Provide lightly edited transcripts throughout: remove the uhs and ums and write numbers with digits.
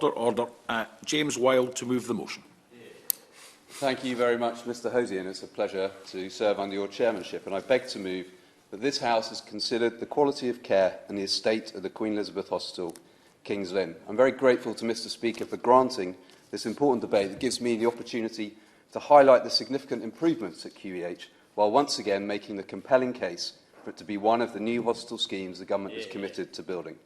Order. James Wilde to move the motion. Thank you very much, Mr Hosian. It's a pleasure to serve under your chairmanship, and I beg to move that this House has considered the quality of care and the estate of the Queen Elizabeth Hospital, King's Lynn. I'm very grateful to Mr Speaker for granting this important debate that gives me the opportunity to highlight the significant improvements at QEH, while once again making the compelling case for it to be one of the new hospital schemes the Government is committed to building.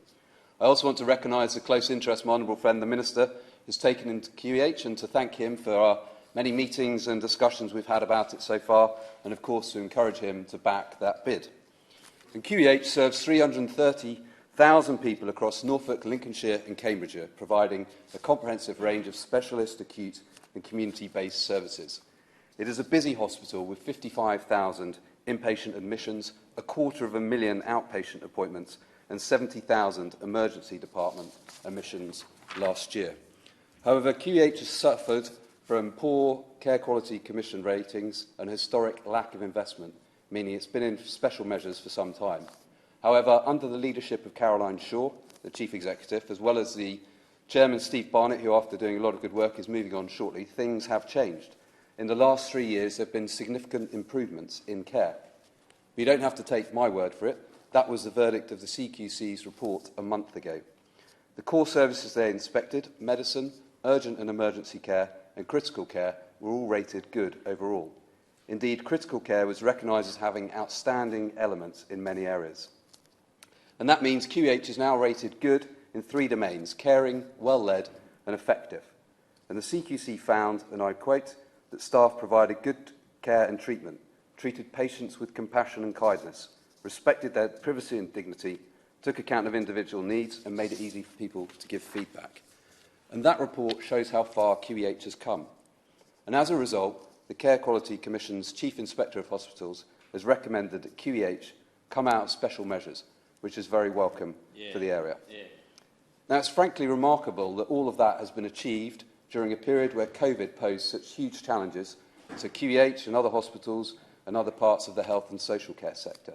I also want to recognise the close interest my honourable friend, the Minister, has taken into QEH, and to thank him for our many meetings and discussions we've had about it so far, and of course to encourage him to back that bid. And QEH serves 330,000 people across Norfolk, Lincolnshire and Cambridgeshire, providing a comprehensive range of specialist, acute and community-based services. It is a busy hospital with 55,000 inpatient admissions, 250,000 outpatient appointments and 70,000 emergency department admissions last year. However, QEH has suffered from poor Care Quality Commission ratings and historic lack of investment, meaning it's been in special measures for some time. However, under the leadership of Caroline Shaw, the Chief Executive, as well as the Chairman Steve Barnett, who after doing a lot of good work is moving on shortly, things have changed. In the last 3 years, there have been significant improvements in care. But you don't have to take my word for it. That was the verdict of the CQC's report a month ago. The core services they inspected, medicine, urgent and emergency care and critical care, were all rated good overall. Indeed, critical care was recognised as having outstanding elements in many areas. And that means QEH is now rated good in 3 domains: caring, well-led and effective. And the CQC found, and I quote, that staff provided good care and treatment, treated patients with compassion and kindness, respected their privacy and dignity, took account of individual needs and made it easy for people to give feedback. And that report shows how far QEH has come. And as a result, the Care Quality Commission's Chief Inspector of Hospitals has recommended that QEH come out of special measures, which is very welcome for the area. Now, it's frankly remarkable that all of that has been achieved during a period where COVID posed such huge challenges to QEH and other hospitals and other parts of the health and social care sector.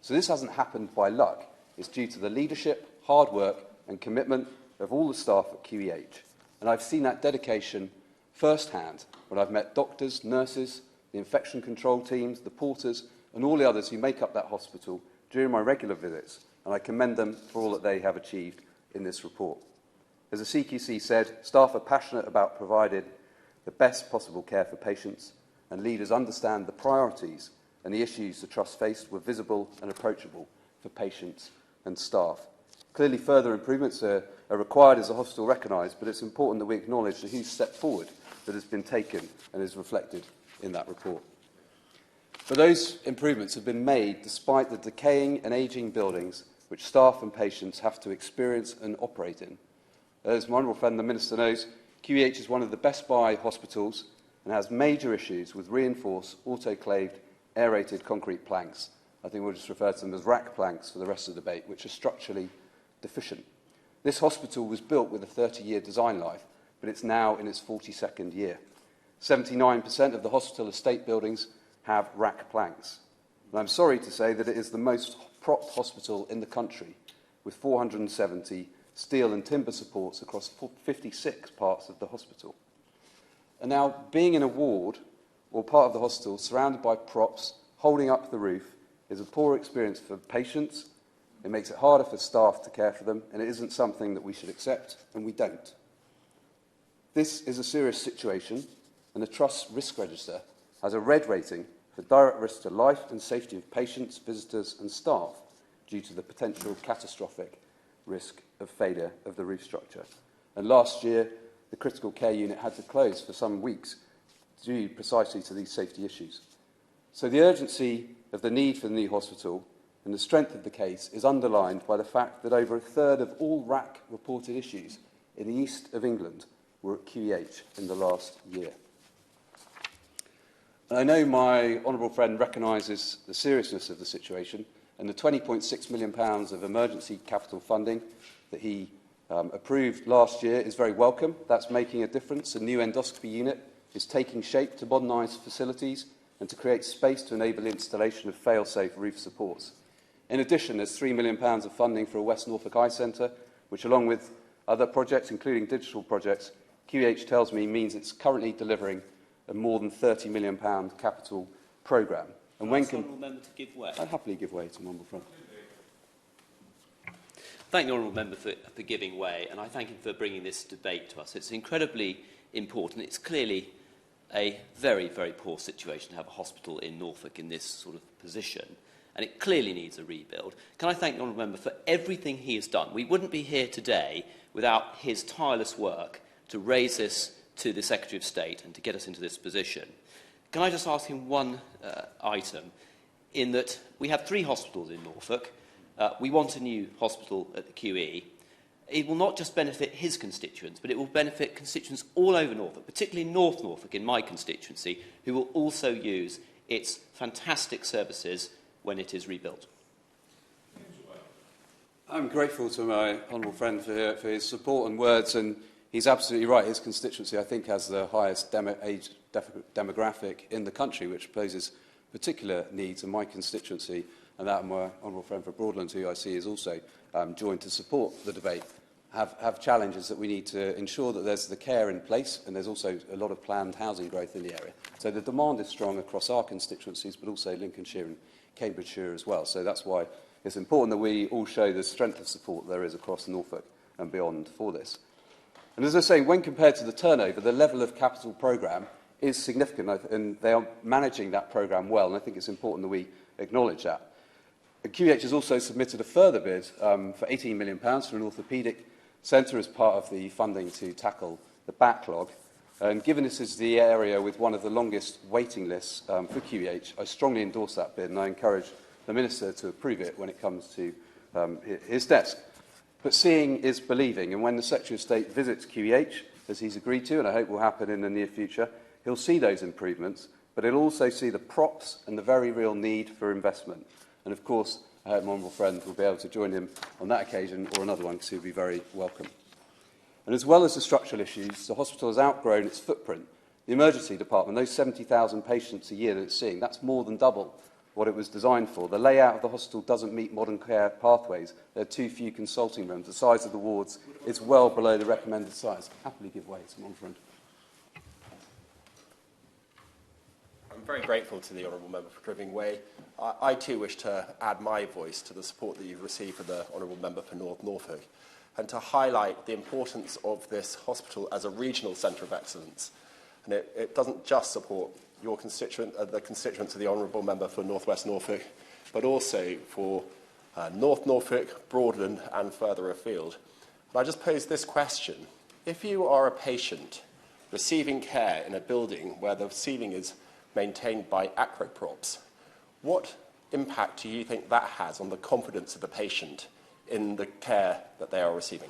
So this hasn't happened by luck. It's due to the leadership, hard work and commitment of all the staff at QEH. And I've seen that dedication firsthand when I've met doctors, nurses, the infection control teams, the porters and all the others who make up that hospital during my regular visits, and I commend them for all that they have achieved in this report. As the CQC said, staff are passionate about providing the best possible care for patients, and leaders understand the priorities and the issues the Trust faced were visible and approachable for patients and staff. Clearly, further improvements are required as the hospital recognised, but it's important that we acknowledge the huge step forward that has been taken and is reflected in that report. But those improvements have been made despite the decaying and ageing buildings which staff and patients have to experience and operate in. As my honourable friend the Minister knows, QEH is one of the best buy hospitals and has major issues with reinforced, autoclaved, aerated concrete planks. I think we'll just refer to them as rack planks for the rest of the debate, which are structurally deficient. This hospital was built with a 30-year design life, but it's now in its 42nd year. 79% of the hospital estate buildings have rack planks. And I'm sorry to say that it is the most propped hospital in the country, with 470 steel and timber supports across 56 parts of the hospital. And now, being in a ward or part of the hospital surrounded by props holding up the roof is a poor experience for patients. It makes it harder for staff to care for them, and it isn't something that we should accept, and we don't. This is a serious situation, and the Trust's risk register has a red rating for direct risk to life and safety of patients, visitors and staff due to the potential catastrophic risk of failure of the roof structure. And last year, the critical care unit had to close for some weeks due precisely to these safety issues. So the urgency of the need for the new hospital and the strength of the case is underlined by the fact that over a third of all RAC reported issues in the east of England were at QEH in the last year. And I know my honourable friend recognises the seriousness of the situation, and the £20.6 million of emergency capital funding that he approved last year is very welcome. That's making a difference. A new endoscopy unit is taking shape to modernise facilities and to create space to enable the installation of fail-safe roof supports. In addition, there's £3 million of funding for a West Norfolk Eye Centre, which, along with other projects, including digital projects, QEH tells me means it's currently delivering a more than £30 million capital programme. And when can... Member to give way. I'd happily give way to my honourable friend. Thank the honourable member for giving way, and I thank him for bringing this debate to us. It's incredibly important. It's clearly a very, very poor situation to have a hospital in Norfolk in this sort of position, and it clearly needs a rebuild. Can I thank the honourable member for everything he has done? We wouldn't be here today without his tireless work to raise this to the Secretary of State and to get us into this position. Can I just ask him one item, in that we have 3 hospitals in Norfolk. We want a new hospital at the QE. It will not just benefit his constituents, but it will benefit constituents all over Norfolk, particularly North Norfolk in my constituency, who will also use its fantastic services when it is rebuilt. I'm grateful to my honourable friend for his support and words, and he's absolutely right. His constituency, I think, has the highest age demographic in the country, which poses particular needs in my constituency, and that my honourable friend for Broadlands, who I see is also joined to support the debate, have challenges that we need to ensure that there's the care in place, and there's also a lot of planned housing growth in the area. So the demand is strong across our constituencies, but also Lincolnshire and Cambridgeshire as well. So that's why it's important that we all show the strength of support there is across Norfolk and beyond for this. And as I was saying, when compared to the turnover, the level of capital programme is significant, and they are managing that programme well, and I think it's important that we acknowledge that. And QEH has also submitted a further bid for £18 million for an orthopaedic centre as part of the funding to tackle the backlog. And given this is the area with one of the longest waiting lists for QEH, I strongly endorse that bid, and I encourage the Minister to approve it when it comes to his desk. But seeing is believing, and when the Secretary of State visits QEH, as he's agreed to, and I hope will happen in the near future, he'll see those improvements, but he'll also see the props and the very real need for investment. And of course, I hope my honourable friend will be able to join him on that occasion or another one, because he'll be very welcome. And as well as the structural issues, the hospital has outgrown its footprint. The emergency department, those 70,000 patients a year that it's seeing, that's more than double what it was designed for. The layout of the hospital doesn't meet modern care pathways. There are too few consulting rooms. The size of the wards is well below the recommended size. Happily give way to my friend. I'm very grateful to the honourable member for giving way. I too wish to add my voice to the support that you've received from the honourable member for North Norfolk, and to highlight the importance of this hospital as a regional centre of excellence. And it doesn't just support your the constituents of the honourable member for North West Norfolk, but also for North Norfolk, Broadland and further afield. And I just pose this question. If you are a patient receiving care in a building where the ceiling is maintained by acroprops, what impact do you think that has on the confidence of the patient in the care that they are receiving?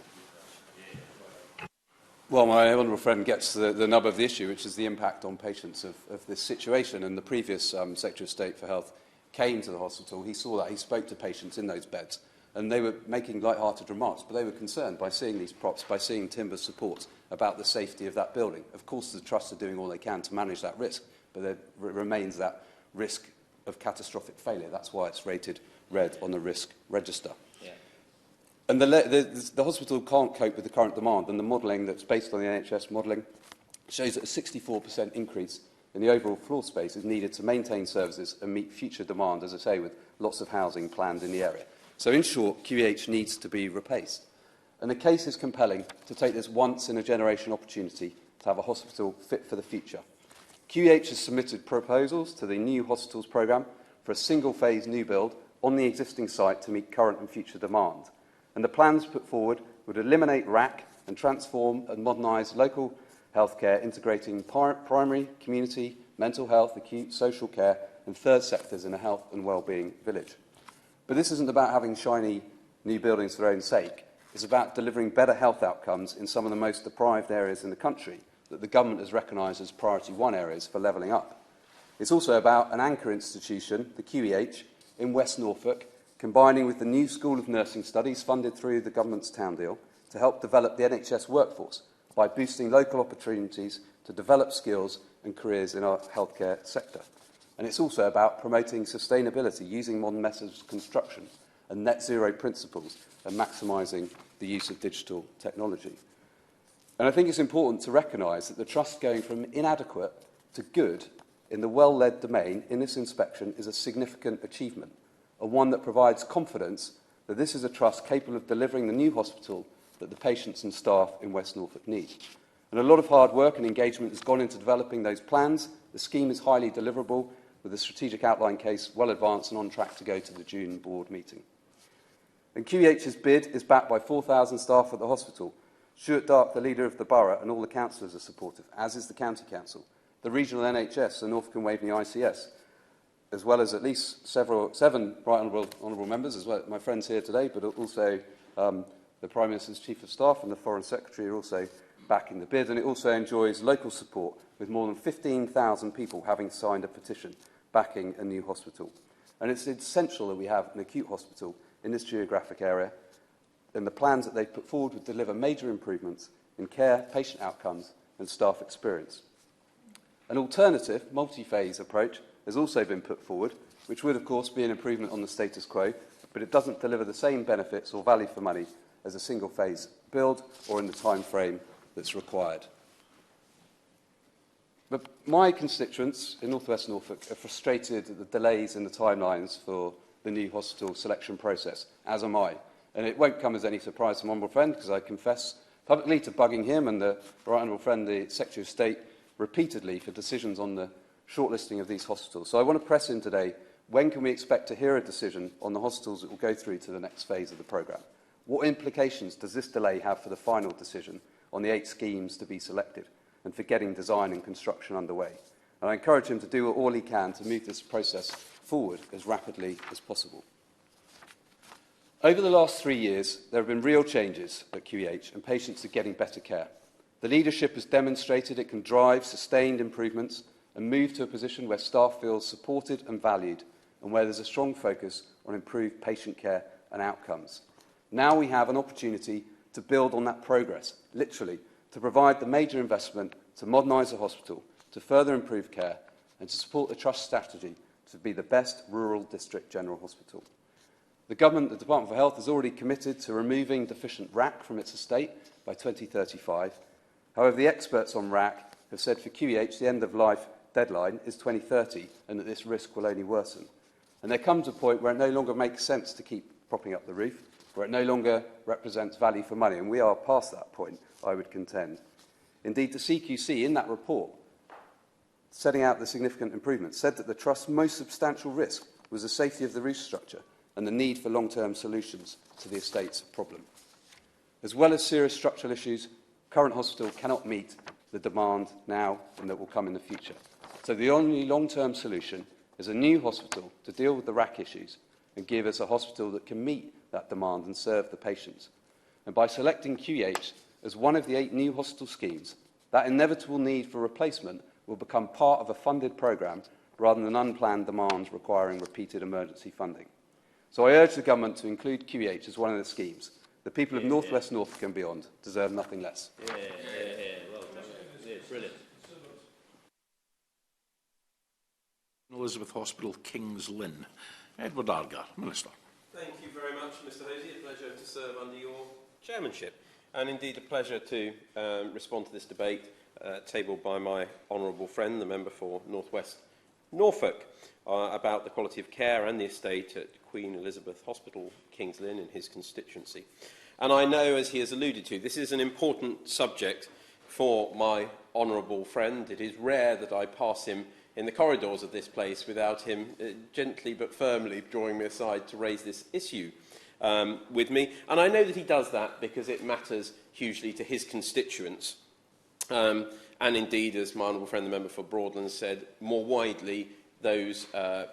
Well, my honourable friend gets the nub of the issue, which is the impact on patients of this situation. And the previous Secretary of State for Health came to the hospital. He saw that. He spoke to patients in those beds. And they were making light-hearted remarks, but they were concerned by seeing these props, by seeing timber supports, about the safety of that building. Of course, the Trust are doing all they can to manage that risk, but there remains that risk of catastrophic failure. That's why it's rated red on the risk register. And the hospital can't cope with the current demand, and the modelling that's based on the NHS modelling shows that a 64% increase in the overall floor space is needed to maintain services and meet future demand, as I say, with lots of housing planned in the area. So in short, QEH needs to be replaced. And the case is compelling to take this once-in-a-generation opportunity to have a hospital fit for the future. QEH has submitted proposals to the new hospitals programme for a single-phase new build on the existing site to meet current and future demand. And the plans put forward would eliminate RAC and transform and modernise local healthcare, integrating primary, community, mental health, acute, social care and third sectors in a health and wellbeing village. But this isn't about having shiny new buildings for their own sake. It's about delivering better health outcomes in some of the most deprived areas in the country that the government has recognised as priority 1 areas for levelling up. It's also about an anchor institution, the QEH, in West Norfolk, combining with the new School of Nursing Studies funded through the government's town deal to help develop the NHS workforce by boosting local opportunities to develop skills and careers in our healthcare sector. And it's also about promoting sustainability using modern methods of construction and net zero principles and maximising the use of digital technology. And I think it's important to recognise that the trust going from inadequate to good in the well-led domain in this inspection is a significant achievement, and one that provides confidence that this is a trust capable of delivering the new hospital that the patients and staff in West Norfolk need. And a lot of hard work and engagement has gone into developing those plans. The scheme is highly deliverable, with the strategic outline case well advanced and on track to go to the June board meeting. And QEH's bid is backed by 4,000 staff at the hospital. Stuart Dark, the leader of the borough, and all the councillors are supportive, as is the county council, the regional NHS, the Norfolk and Waveney ICS, as well as at least seven right honourable members, as well as my friends here today, but also the Prime Minister's Chief of Staff and the Foreign Secretary are also backing the bid, and it also enjoys local support, with more than 15,000 people having signed a petition backing a new hospital. And it's essential that we have an acute hospital in this geographic area, and the plans that they've put forward would deliver major improvements in care, patient outcomes and staff experience. An alternative, multi-phase approach has also been put forward, which would of course be an improvement on the status quo, but it doesn't deliver the same benefits or value for money as a single-phase build or in the time frame that's required. But my constituents in North West Norfolk are frustrated at the delays in the timelines for the new hospital selection process, as am I. And it won't come as any surprise to my honourable friend, because I confess publicly to bugging him and the right honourable friend, the Secretary of State, repeatedly for decisions on the shortlisting of these hospitals. So I want to press in today, when can we expect to hear a decision on the hospitals that will go through to the next phase of the programme? What implications does this delay have for the final decision on the 8 schemes to be selected and for getting design and construction underway? And I encourage him to do all he can to move this process forward as rapidly as possible. Over the last 3 years, there have been real changes at QEH, and patients are getting better care. The leadership has demonstrated it can drive sustained improvements and move to a position where staff feel supported and valued, and where there's a strong focus on improved patient care and outcomes. Now we have an opportunity to build on that progress, literally, to provide the major investment to modernise the hospital, to further improve care, and to support the Trust strategy to be the best rural district general hospital. The Government, the Department for Health, has already committed to removing deficient RAC from its estate by 2035. However, the experts on RAC have said for QEH the end-of-life deadline is 2030, and that this risk will only worsen. And there comes a point where it no longer makes sense to keep propping up the roof, where it no longer represents value for money, and we are past that point, I would contend. Indeed, the CQC, in that report, setting out the significant improvements, said that the Trust's most substantial risk was the safety of the roof structure and the need for long-term solutions to the estate's problem. As well as serious structural issues, current hospital cannot meet the demand now and that will come in the future. So the only long-term solution is a new hospital to deal with the RAC issues and give us a hospital that can meet that demand and serve the patients. And by selecting QEH as one of the 8 new hospital schemes, that inevitable need for replacement will become part of a funded programme rather than unplanned demands requiring repeated emergency funding. So I urge the Government to include QEH as one of the schemes. The people of North West Norfolk and beyond deserve nothing less. Well done. Yeah, brilliant. Elizabeth Hospital, Kings Lynn. Edward Argar, Minister. Thank you very much, Mr Hosey. A pleasure to serve under your chairmanship, and indeed a pleasure to respond to this debate tabled by my honourable friend, the member for North West Norfolk, about the quality of care and the estate at Queen Elizabeth Hospital, Kings Lynn, in his constituency. And I know, as he has alluded to, this is an important subject for my honourable friend. It is rare that I pass him in the corridors of this place without him gently but firmly drawing me aside to raise this issue with me. And I know that he does that because it matters hugely to his constituents. And indeed, as my honourable friend, the member for Broadlands, said, more widely, those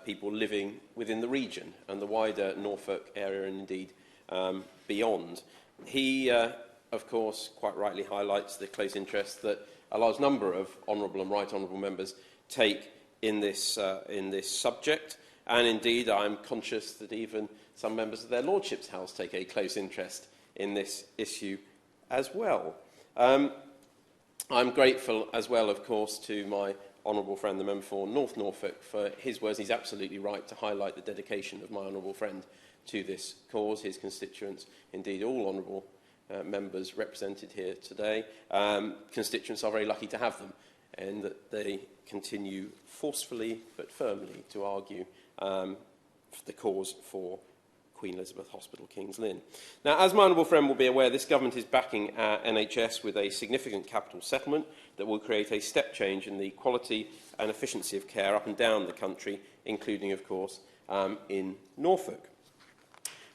people living within the region and the wider Norfolk area and indeed beyond. He, of course, quite rightly highlights the close interest that a large number of honourable and right honourable members take in this subject. And indeed, I'm conscious that even some members of their Lordship's House take a close interest in this issue as well. I'm grateful as well, of course, to my honourable friend, the member for North Norfolk, for his words. He's absolutely right to highlight the dedication of my honourable friend to this cause, his constituents, indeed all honourable members represented here today. Constituents are very lucky to have them, and that they continue forcefully but firmly to argue for the cause for Queen Elizabeth Hospital, King's Lynn. Now, as my honourable friend will be aware, this government is backing our NHS with a significant capital settlement that will create a step change in the quality and efficiency of care up and down the country, including, of course, in Norfolk.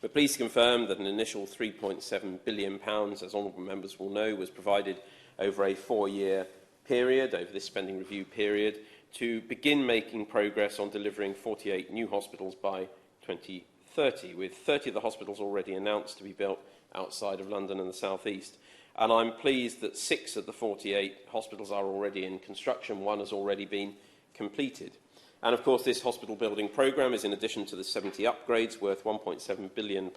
We're pleased to confirm that an initial £3.7 billion, as honourable members will know, was provided over a 4-year period, over this spending review period, to begin making progress on delivering 48 new hospitals by 2030, with 30 of the hospitals already announced to be built outside of London and the South East. And I'm pleased that 6 of the 48 hospitals are already in construction. 1 has already been completed. And of course, this hospital building programme is in addition to the 70 upgrades worth £1.7 billion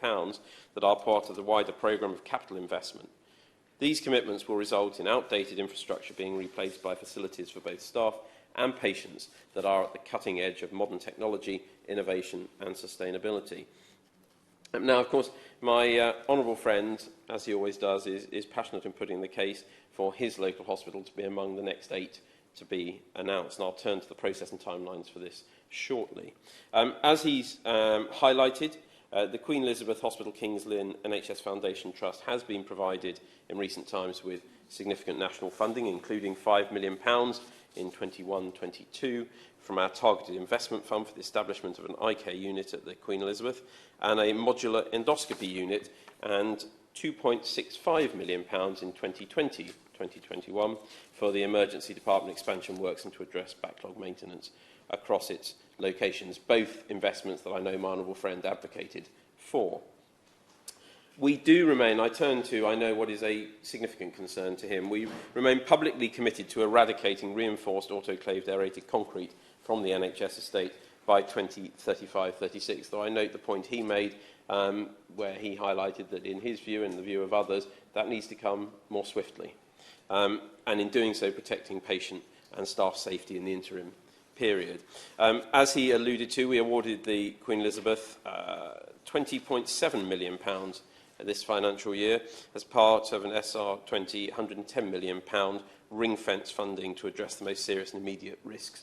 that are part of the wider programme of capital investment. These commitments will result in outdated infrastructure being replaced by facilities for both staff and patients that are at the cutting edge of modern technology, innovation and sustainability. Now, of course, my honourable friend, as he always does, is passionate in putting the case for his local hospital to be among the next 8 to be announced, and I'll turn to the process and timelines for this shortly. As he's highlighted, the Queen Elizabeth Hospital King's Lynn NHS Foundation Trust has been provided in recent times with significant national funding, including £5 million in 21-22 from our targeted investment fund for the establishment of an eye care unit at the Queen Elizabeth and a modular endoscopy unit, and £2.65 million in 2020-2021 for the emergency department expansion works and to address backlog maintenance across its locations, both investments that I know my honourable friend advocated for. We do remain, I know what is a significant concern to him, we remain publicly committed to eradicating reinforced autoclaved aerated concrete from the NHS estate by 2035-36, though I note the point he made where he highlighted that in his view and the view of others, that needs to come more swiftly. And in doing so, protecting patient and staff safety in the interim period. As he alluded to, we awarded the Queen Elizabeth £20.7 million this financial year as part of an SR20 £110 million ring-fence funding to address the most serious and immediate risks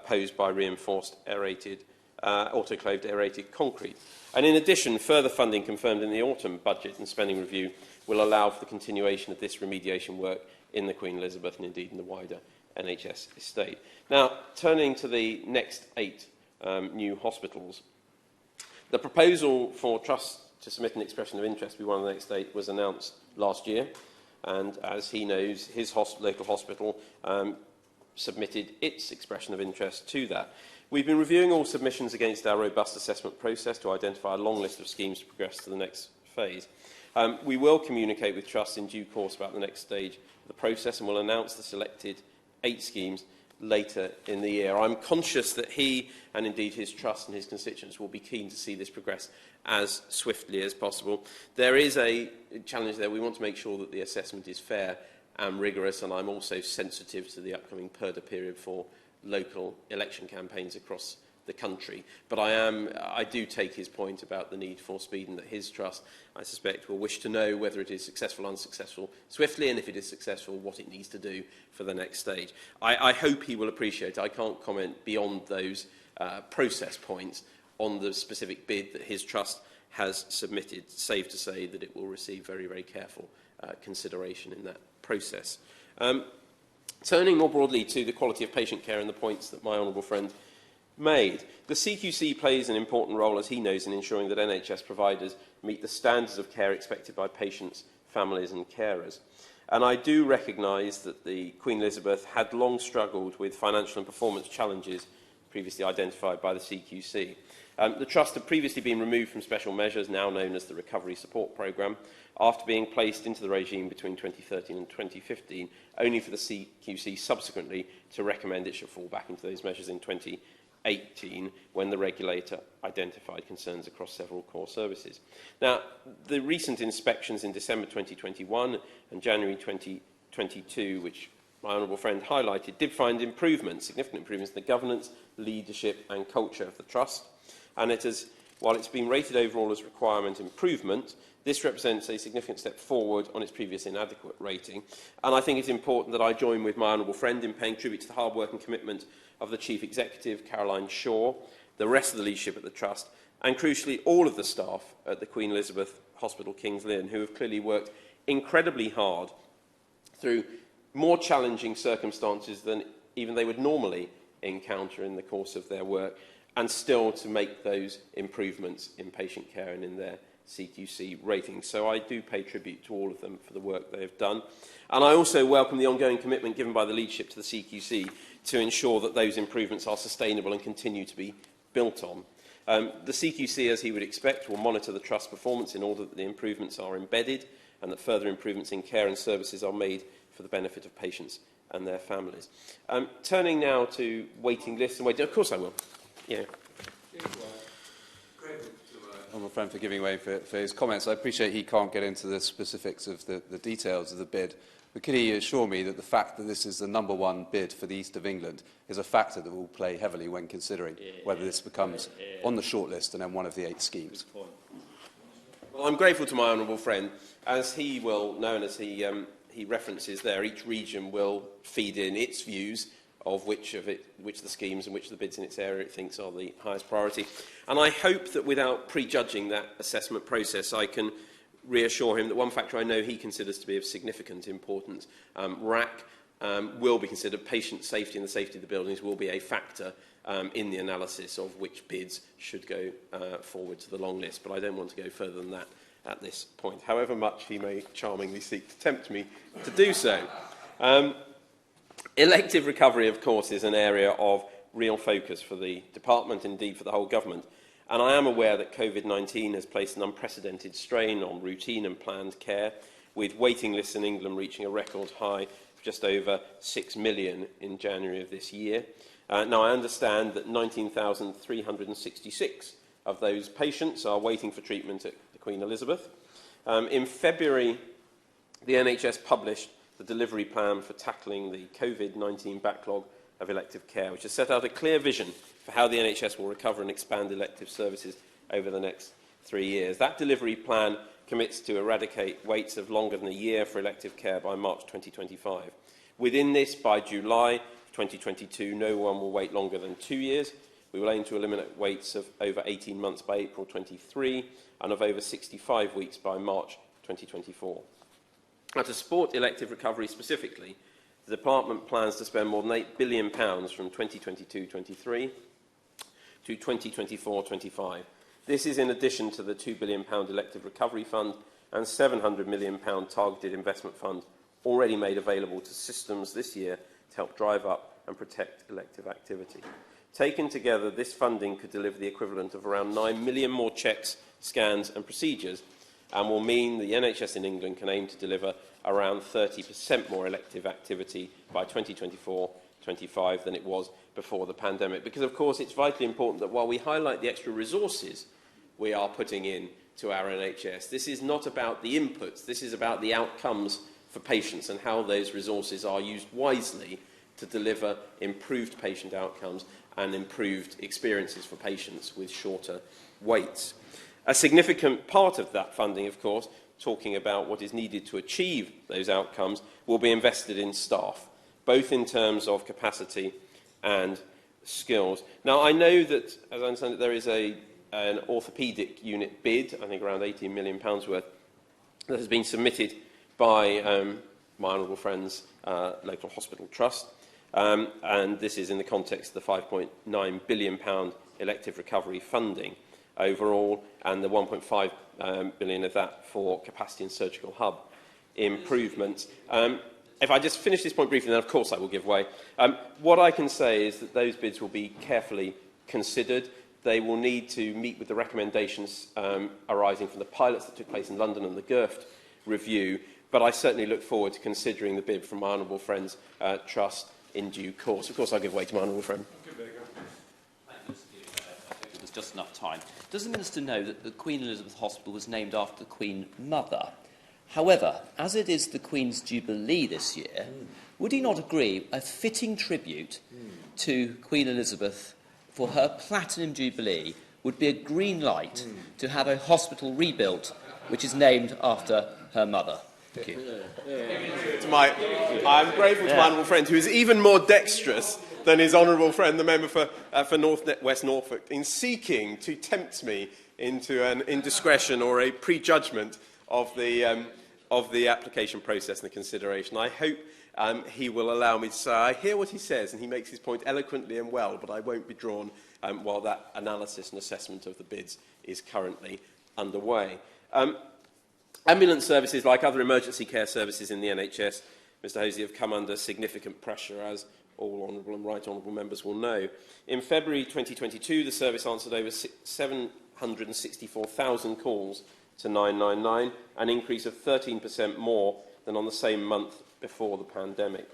posed by reinforced autoclaved aerated concrete. And in addition, further funding confirmed in the autumn budget and spending review will allow for the continuation of this remediation work in the Queen Elizabeth and indeed in the wider NHS estate. Now, turning to the next 8 new hospitals, the proposal for trusts to submit an expression of interest to be one of the next 8 was announced last year, and as he knows, his local hospital submitted its expression of interest to that. We've been reviewing all submissions against our robust assessment process to identify a long list of schemes to progress to the next phase. We will communicate with trusts in due course about the next stage of the process, and will announce the selected 8 schemes later in the year. I'm conscious that he, and indeed his trust and his constituents, will be keen to see this progress as swiftly as possible. There is a challenge there. We want to make sure that the assessment is fair and rigorous, and I'm also sensitive to the upcoming PERDA period for local election campaigns across the country. But I do take his point about the need for speed, and that his trust, I suspect, will wish to know whether it is successful or unsuccessful swiftly, and if it is successful, what it needs to do for the next stage. I hope he will appreciate, I can't comment beyond those process points on the specific bid that his trust has submitted, save to say that it will receive very, very careful consideration in that process. Turning more broadly to the quality of patient care and the points that my honourable friend made, the CQC plays an important role, as he knows, in ensuring that NHS providers meet the standards of care expected by patients, families and carers. And I do recognise that the Queen Elizabeth had long struggled with financial and performance challenges previously identified by the CQC. The Trust had previously been removed from special measures, now known as the Recovery Support Programme, after being placed into the regime between 2013 and 2015, only for the CQC subsequently to recommend it should fall back into those measures in 2018, when the regulator identified concerns across several core services. Now, the recent inspections in December 2021 and January 2022, which my honourable friend highlighted, did find improvements, significant improvements in the governance, leadership and culture of the Trust, and it has while it's been rated overall as requirement improvement, this represents a significant step forward on its previous inadequate rating. And I think it's important that I join with my honourable friend in paying tribute to the hard work and commitment of the Chief Executive, Caroline Shaw, the rest of the leadership at the Trust, and crucially all of the staff at the Queen Elizabeth Hospital King's Lynn, who have clearly worked incredibly hard through more challenging circumstances than even they would normally encounter in the course of their work, and still to make those improvements in patient care and in their CQC ratings. So I do pay tribute to all of them for the work they have done. And I also welcome the ongoing commitment given by the leadership to the CQC to ensure that those improvements are sustainable and continue to be built on. The CQC, as he would expect, will monitor the Trust's performance in order that the improvements are embedded and that further improvements in care and services are made for the benefit of patients and their families. Turning now to waiting lists and waiting... Of course I will. Yeah. Honourable friend for giving way for his comments. I appreciate he can't get into the specifics of the details of the bid, but could he assure me that the fact that this is the #1 bid for the East of England is a factor that will play heavily when considering whether this becomes on the shortlist and then one of the 8 schemes? Well, I'm grateful to my honourable friend. As he will know and as he references there, each region will feed in its views of which of the schemes and which of the bids in its area it thinks are the highest priority. And I hope that without prejudging that assessment process, I can reassure him that one factor I know he considers to be of significant importance, RAC, will be considered. Patient safety and the safety of the buildings will be a factor in the analysis of which bids should go forward to the long list. But I don't want to go further than that at this point, however much he may charmingly seek to tempt me to do so. Elective recovery, of course, is an area of real focus for the Department, indeed for the whole Government. And I am aware that COVID-19 has placed an unprecedented strain on routine and planned care, with waiting lists in England reaching a record high of just over 6 million in January of this year. Now, I understand that 19,366 of those patients are waiting for treatment at the Queen Elizabeth. In February, the NHS published the delivery plan for tackling the COVID-19 backlog of elective care, which has set out a clear vision for how the NHS will recover and expand elective services over the next 3 years. That delivery plan commits to eradicate waits of longer than a year for elective care by March 2025. Within this, by July 2022, no one will wait longer than 2 years. We will aim to eliminate waits of over 18 months by April 23 and of over 65 weeks by March 2024. Now, to support elective recovery specifically, the Department plans to spend more than £8 billion from 2022-23 to 2024-25. This is in addition to the £2 billion elective recovery fund and £700 million targeted investment fund already made available to systems this year to help drive up and protect elective activity. Taken together, this funding could deliver the equivalent of around 9 million more checks, scans and procedures, and will mean the NHS in England can aim to deliver around 30% more elective activity by 2024-25 than it was before the pandemic. Because, of course, it's vitally important that while we highlight the extra resources we are putting in to our NHS, this is not about the inputs, this is about the outcomes for patients and how those resources are used wisely to deliver improved patient outcomes and improved experiences for patients with shorter waits. A significant part of that funding, of course, talking about what is needed to achieve those outcomes, will be invested in staff, both in terms of capacity and skills. Now, I know that, as I understand it, there is an orthopaedic unit bid, I think around £18 million worth, that has been submitted by my honourable friend's local hospital trust, and this is in the context of the £5.9 billion elective recovery funding overall, and the £1.5 billion of that for capacity and surgical hub improvements. If I just finish this point briefly, then of course I will give way. What I can say is that those bids will be carefully considered. They will need to meet with the recommendations arising from the pilots that took place in London and the GIRFT review, but I certainly look forward to considering the bid from my honourable friend's trust in due course. Of course, I'll give way to my honourable friend. There's just enough time. Does the Minister know that the Queen Elizabeth Hospital was named after the Queen Mother? However, as it is the Queen's Jubilee this year, would he not agree a fitting tribute to Queen Elizabeth for her Platinum Jubilee would be a green light to have a hospital rebuilt which is named after her mother. Thank you. I'm grateful to my honourable friend, who is even more dexterous than his honourable friend, the member for North West Norfolk, in seeking to tempt me into an indiscretion or a prejudgment of the application process and the consideration. I hope he will allow me to say, I hear what he says, and he makes his point eloquently and well, but I won't be drawn while that analysis and assessment of the bids is currently underway. Ambulance services, like other emergency care services in the NHS, Mr Hosey, have come under significant pressure, as all honourable and right honourable members will know. In February 2022, the service answered over 764,000 calls to 999, an increase of 13% more than on the same month before the pandemic.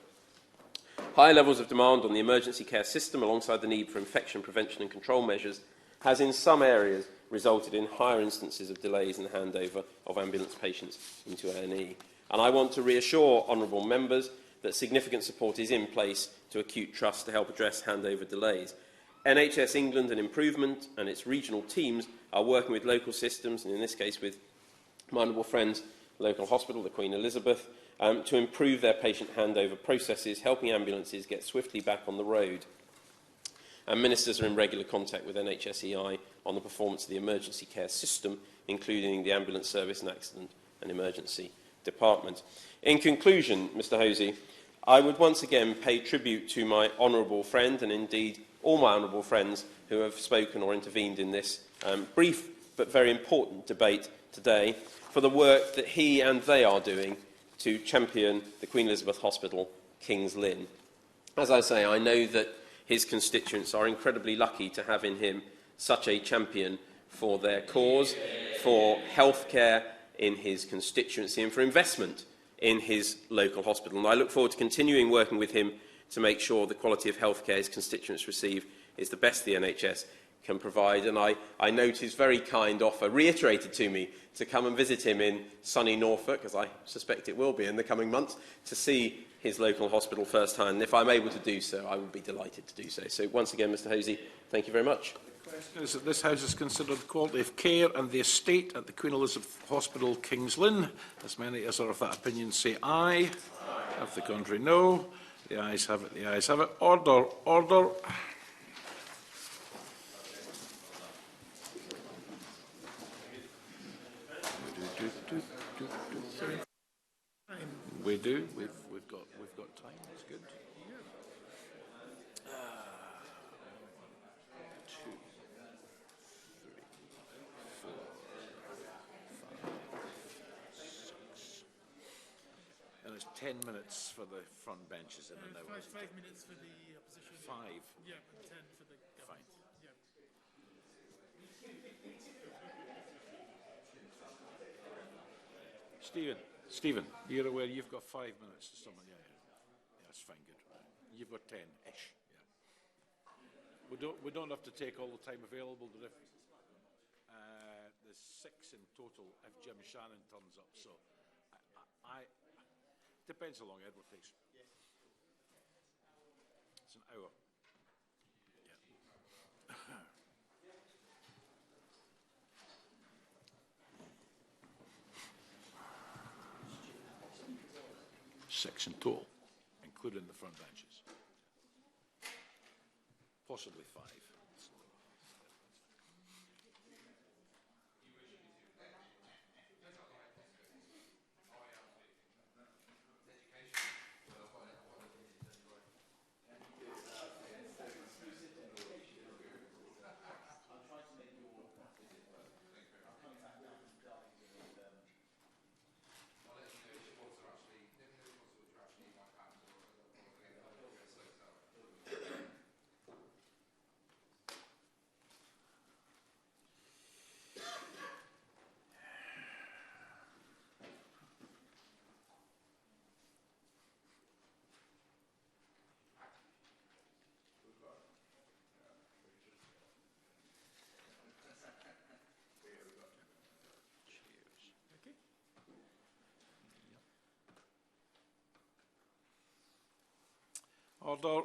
High levels of demand on the emergency care system, alongside the need for infection prevention and control measures, has in some areas resulted in higher instances of delays in the handover of ambulance patients into A&E. And I want to reassure honourable members that significant support is in place to Acute Trust to help address handover delays. NHS England and Improvement and its regional teams are working with local systems, and in this case with my honourable friend's local hospital, the Queen Elizabeth, to improve their patient handover processes, helping ambulances get swiftly back on the road. And ministers are in regular contact with NHSEI on the performance of the emergency care system, including the ambulance service and accident and emergency department. In conclusion, Mr Hosey, I would once again pay tribute to my honourable friend, and indeed all my honourable friends who have spoken or intervened in this brief but very important debate today, for the work that he and they are doing to champion the Queen Elizabeth Hospital, King's Lynn. As I say, I know that his constituents are incredibly lucky to have in him such a champion for their cause, for healthcare in his constituency and for investment in his local hospital. And I look forward to continuing working with him to make sure the quality of healthcare his constituents receive is the best the NHS can provide. And I note his very kind offer, reiterated to me, to come and visit him in sunny Norfolk, as I suspect it will be in the coming months, to see his local hospital firsthand. And if I'm able to do so, I would be delighted to do so. So once again, Mr Hosey, thank you very much. The question is that this House has considered the quality of care and the estate at the Queen Elizabeth Hospital, King's Lynn. As many as are of that opinion say aye. Aye. Of the contrary, no. The ayes have it. The ayes have it. Order. Order. We do. We've got time. That's good. 2, 3, 4, 5, 6. And it's 10 minutes for the front benches in an hour. 5 minutes for the opposition. 5. Yeah, and 10 for the government. Yeah. Stephen, you're aware you've got 5 minutes to someone. Yeah, that's fine. Good. You've got 10-ish. Yeah. We don't have to take all the time available. There's 6 in total if Jim Shannon turns up. So, I depends how long Edward takes. It's an hour. Yeah. 6 in total, including the front benches. Possibly 5. Order.